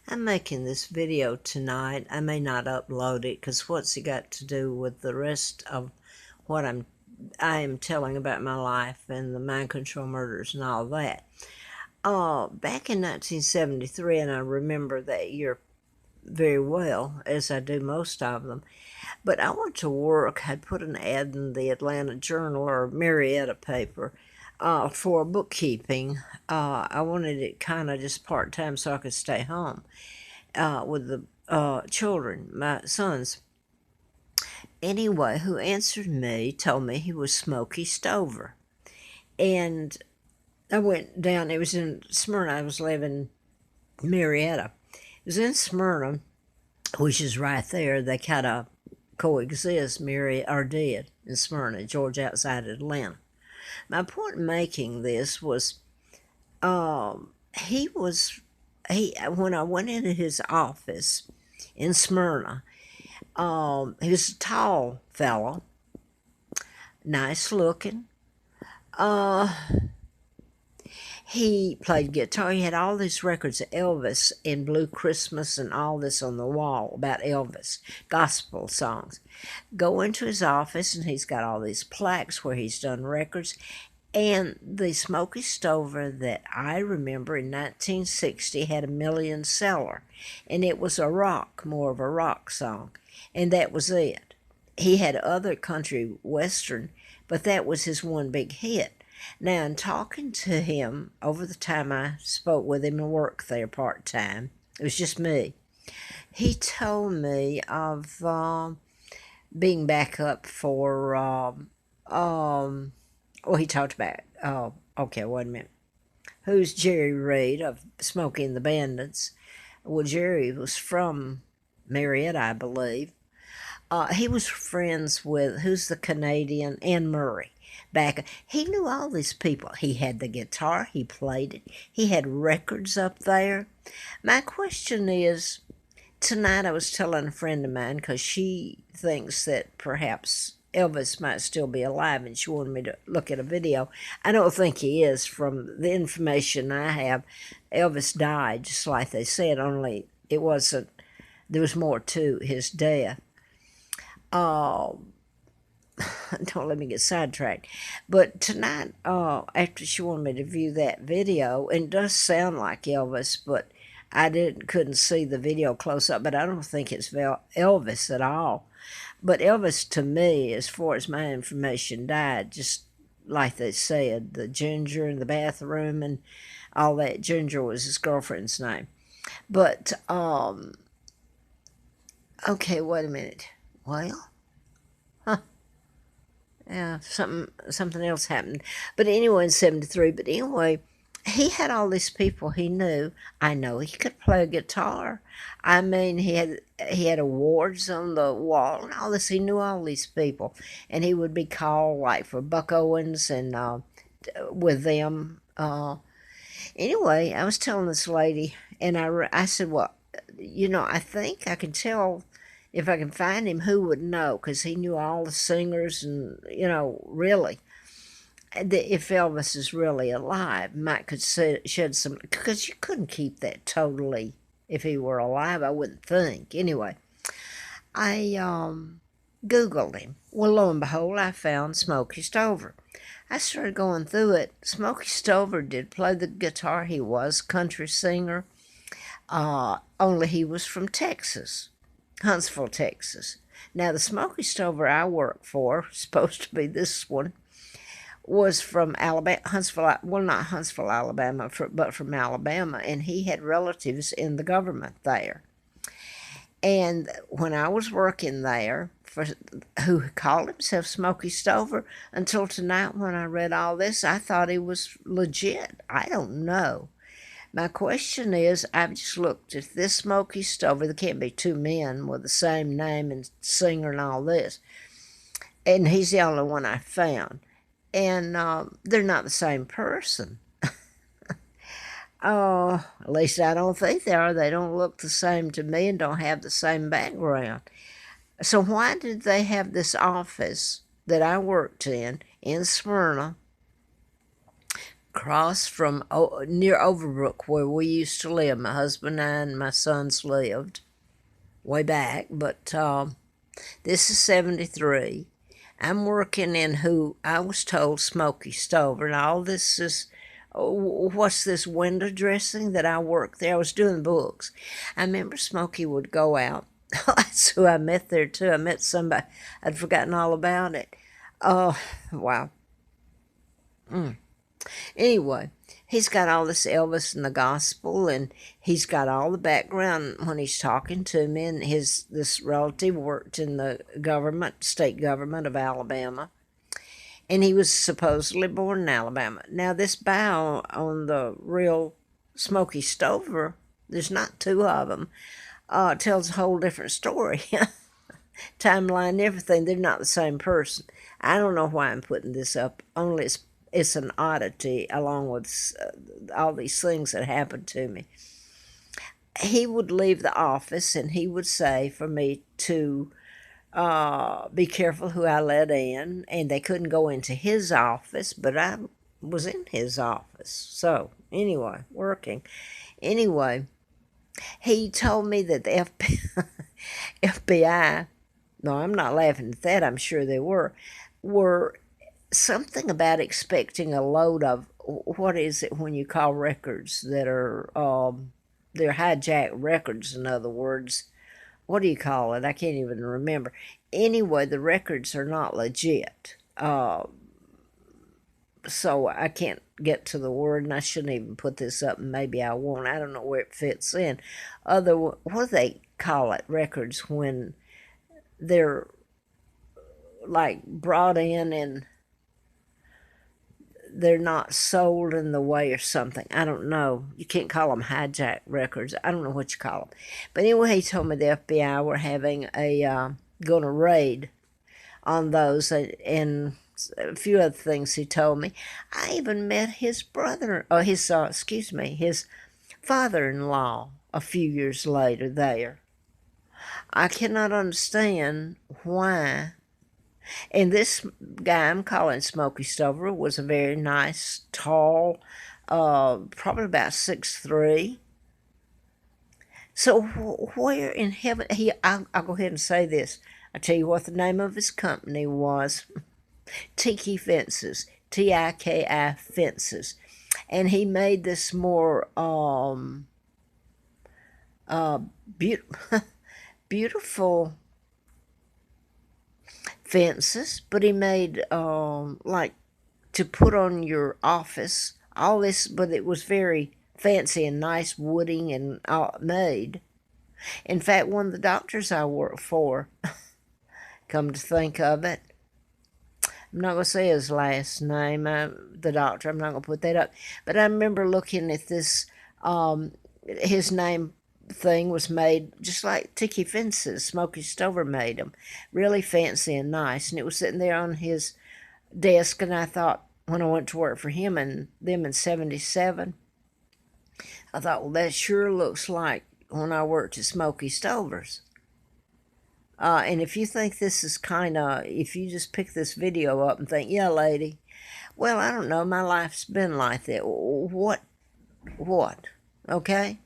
I'm making this video tonight. I may not upload it because what's it got to do with the rest of what I am telling about my life and the mind control murders and all that. Back in 1973, and I remember that year very well, as I do most of them. But I went to work. I'd put an ad in the Atlanta Journal or Marietta paper for bookkeeping. I wanted it kind of just part time so I could stay home with the children, my sons. Anyway, who answered me told me he was Smokey Stover. And I went down, it was in Smyrna. I was living in Marietta. It was in Smyrna, which is right there. They kind of coexist, or did, in Smyrna, Georgia, outside Atlanta. My point in making this was he was, when I went into his office in Smyrna, he was a tall fellow, nice looking. Uh, he played guitar. He had all these records of Elvis and Blue Christmas and all this on the wall about Elvis, gospel songs. Go into his office and he's got all these plaques where he's done records. And the Smokey Stover that I remember in 1960 had a million seller. And it was more of a rock song. And that was it. He had other country western, but that was his one big hit. Now, in talking to him over the time I spoke with him and worked there part time, it was just me. He told me of being back up for, well, he talked about, okay, wait a minute. Who's Jerry Reed of Smokey and the Bandits? Well, Jerry was from Marietta, I believe. He was friends with, who's the Canadian, Anne Murray. He knew all these people. He had the guitar, he played it, he had records up there. My question is, tonight I was telling a friend of mine, because she thinks that perhaps Elvis might still be alive, and she wanted me to look at a video. I don't think he is. From the information I have, Elvis died, just like they said, only it wasn't, there was more to his death. Don't let me get sidetracked. But tonight, after she wanted me to view that video, and it does sound like Elvis, but I couldn't see the video close up, but I don't think it's Elvis at all. But Elvis, to me, as far as my information, died just like they said, the ginger in the bathroom and all that. Ginger was his girlfriend's name. But, okay, wait a minute. Well, yeah, something else happened. But anyway, in 73, but anyway, he had all these people he knew. I know he could play a guitar. I mean, he had awards on the wall and all this. He knew all these people, and he would be called like for Buck Owens and with them. Anyway, I was telling this lady, and I said, well, I think I can tell if I can find him who would know, because he knew all the singers and, really. If Elvis is really alive, might could shed some, because you couldn't keep that totally if he were alive, I wouldn't think. Anyway, I Googled him. Well, lo and behold, I found Smokey Stover. I started going through it. Smokey Stover did play the guitar. He was a country singer, only he was from Texas, Huntsville, Texas. Now, the Smokey Stover I work for, supposed to be this one, was from Alabama, Huntsville, well, not Huntsville, Alabama, but from Alabama, and he had relatives in the government there. And when I was working there, who called himself Smokey Stover, until tonight when I read all this, I thought he was legit. I don't know. My question is, I've just looked at this Smokey Stover. There can't be two men with the same name and singer and all this. And he's the only one I found. And they're not the same person. Oh, at least I don't think they are. They don't look the same to me and don't have the same background. So why did they have this office that I worked in Smyrna, across from near Overbrook, where we used to live. My husband and I and my sons lived way back, but this is 73. I'm working in who I was told Smokey Stover, and all this is what's this window dressing that I work there. I was doing books. I remember Smokey would go out. That's who I met there too. I met somebody. I'd forgotten all about it. Oh, wow. Anyway, he's got all this Elvis and the gospel, and he's got all the background when he's talking to me. And this relative worked in the government, state government of Alabama, and he was supposedly born in Alabama. Now, this bow on the real Smokey Stover, there's not two of them, tells a whole different story. Timeline, everything. They're not the same person. I don't know why I'm putting this up. Only it's an oddity along with all these things that happened to me. He would leave the office and he would say for me to be careful who I let in, and they couldn't go into his office, but I was in his office. So, anyway, working. Anyway, he told me that the FBI, no, I'm not laughing at that, I'm sure they were something about expecting a load of, what is it when you call records that are, they're hijacked records, in other words. What do you call it? I can't even remember. Anyway, the records are not legit. So I can't get to the word, and I shouldn't even put this up, and maybe I won't. I don't know where it fits in. What do they call it? Records when they're like brought in and they're not sold in the way or something. I don't know. You can't call them hijack records. I don't know what you call them. But anyway, he told me the FBI were having going to raid on those, and a few other things he told me. I even met his brother, or his father-in-law a few years later there. I cannot understand why. And this guy I'm calling Smokey Stover was a very nice, tall, probably about 6'3". So where in heaven I'll go ahead and say this. I'll tell you what the name of his company was. Tiki Fences. Tiki Fences. And he made this more beautiful fences, but he made like to put on your office, all this, but it was very fancy and nice wooding and made. In fact, one of the doctors I worked for, come to think of it, I'm not going to say his last name, the doctor, I'm not going to put that up, but I remember looking at this, his name thing was made just like Tiki Fences. Smokey Stover made them, really fancy and nice, and it was sitting there on his desk. And I thought, when I went to work for him and them in 77, I thought, well, that sure looks like when I worked at Smokey Stover's. And if you think this is if you just pick this video up and think, yeah, lady, well, I don't know, my life's been like that. What? Okay?